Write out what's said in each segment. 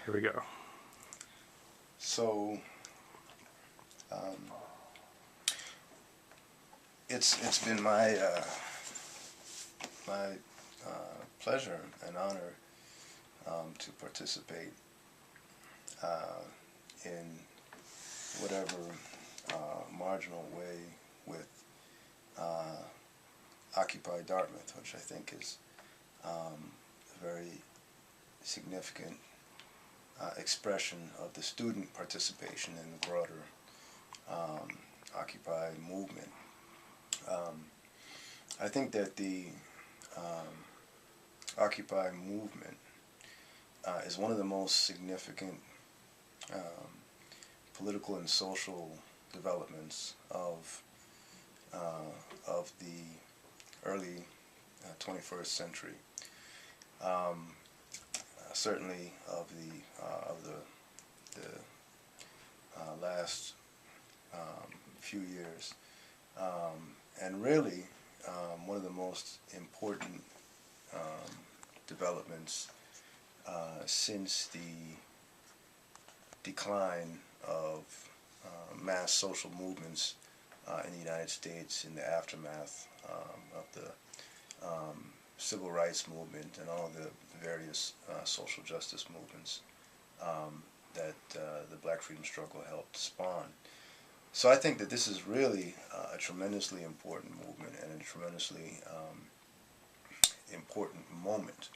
Here we go. So it's been my pleasure and honor to participate in whatever marginal way with Occupy Dartmouth, which I think is a very significant expression of the student participation in the broader Occupy movement. I think that the Occupy movement is one of the most significant political and social developments of the early 21st century. Certainly of the last few years, and really one of the most important developments since the decline of mass social movements in the United States in the aftermath of the civil rights movement and all the various social justice movements that the Black freedom struggle helped spawn. So I think that this is really a tremendously important movement and a tremendously important moment.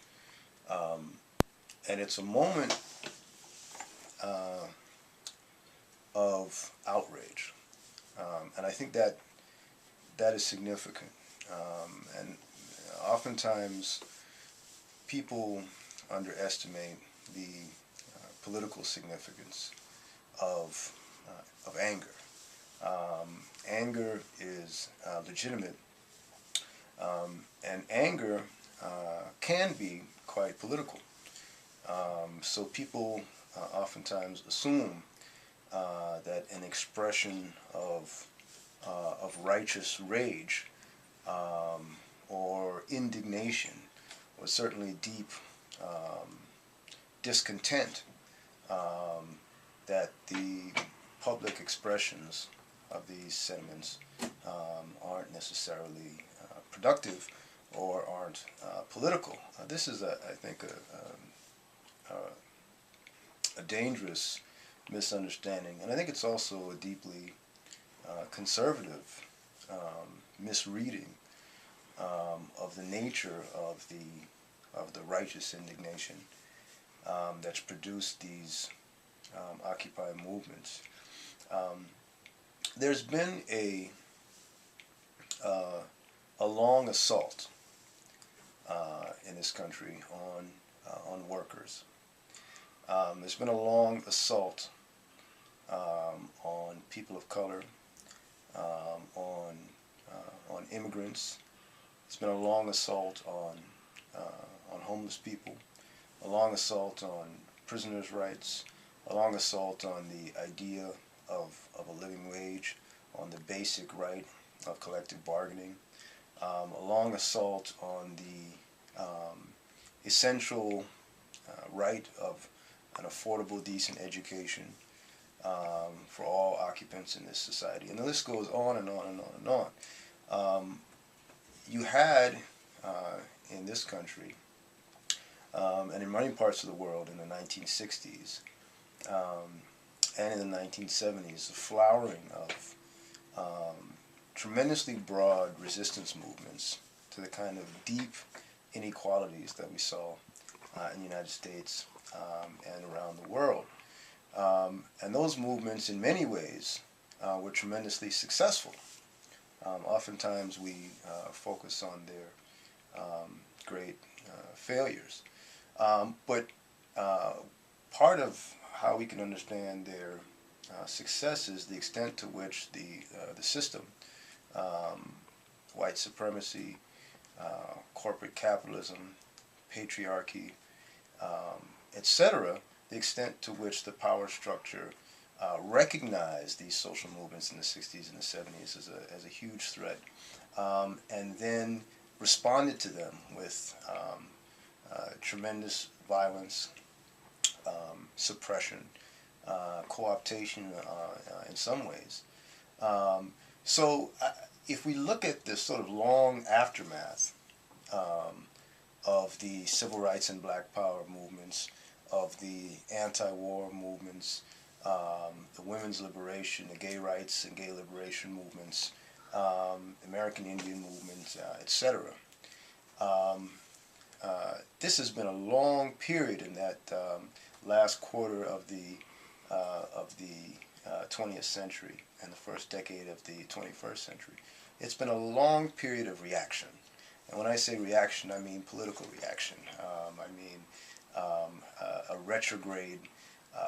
And it's a moment of outrage. And I think that is significant. And oftentimes people underestimate the political significance of anger. Anger is legitimate, and anger can be quite political. So people oftentimes assume that an expression of righteous rage or indignation, or certainly deep discontent, that the public expressions of these sentiments aren't necessarily productive or aren't political. This is, I think, a dangerous misunderstanding, and I think it's also a deeply conservative misreading of the nature of the righteous indignation that's produced these Occupy movements. There's been a long assault in this country on workers. There's been a long assault on people of color, on immigrants. It's been a long assault on homeless people, a long assault on prisoners' rights, a long assault on the idea of a living wage, on the basic right of collective bargaining, a long assault on the essential right of an affordable, decent education for all occupants in this society. And the list goes on and on and on and on. You had in this country and in many parts of the world in the 1960s and in the 1970s, the flowering of tremendously broad resistance movements to the kind of deep inequalities that we saw in the United States and around the world. And those movements, in many ways, were tremendously successful. Oftentimes we focus on their great failures. But part of how we can understand their success is the extent to which the system, white supremacy, corporate capitalism, patriarchy, etc., the extent to which the power structure recognized these social movements in the 60s and the 70s as a huge threat, and then responded to them with tremendous violence, suppression, co-optation in some ways. So if we look at this sort of long aftermath of the civil rights and black power movements, of the anti-war movements, the women's liberation, the gay rights and gay liberation movements, American Indian movement, etc. This has been a long period in that last quarter of the 20th century and the first decade of the 21st century. It's been a long period of reaction. And when I say reaction, I mean political reaction. I mean a retrograde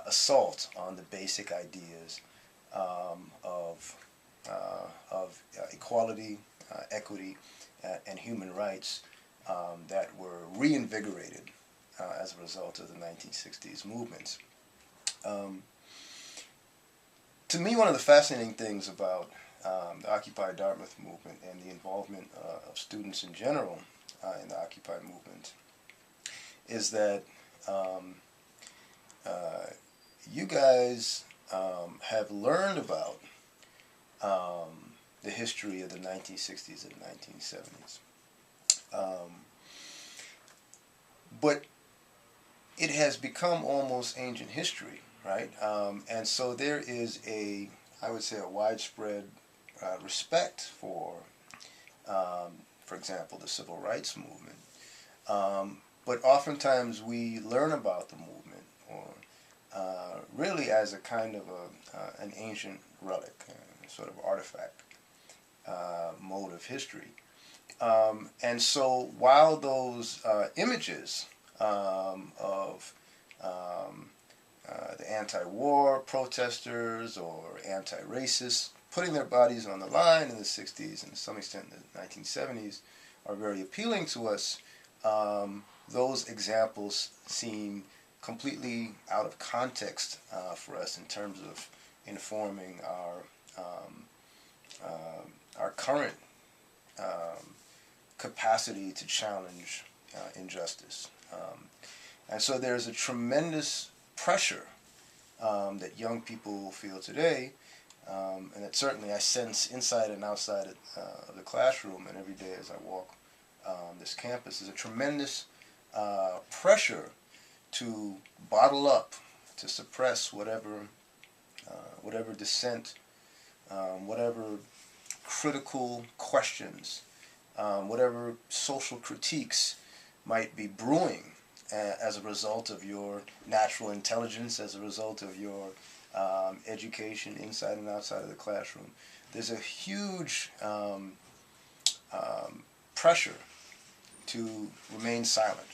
assault on the basic ideas of equality, equity, and human rights that were reinvigorated as a result of the 1960s movements. To me, one of the fascinating things about the Occupy Dartmouth movement and the involvement of students in general in the Occupy movement is that you guys have learned about the history of the 1960s and 1970s. But it has become almost ancient history, right? And so there is I would say, a widespread respect for example, the civil rights movement. But oftentimes we learn about the movement, or really as a kind of an ancient relic, sort of artifact mode of history. And so while those images of the anti-war protesters or anti-racists putting their bodies on the line in the 60s and to some extent in the 1970s are very appealing to us, those examples seem completely out of context for us in terms of informing our current capacity to challenge injustice. And so there's a tremendous pressure that young people feel today, and that certainly I sense inside and outside of the classroom and every day as I walk this campus. There's a tremendous pressure to bottle up, to suppress whatever dissent, whatever critical questions, whatever social critiques might be brewing as a result of your natural intelligence, as a result of your education inside and outside of the classroom. There's a huge pressure to remain silent,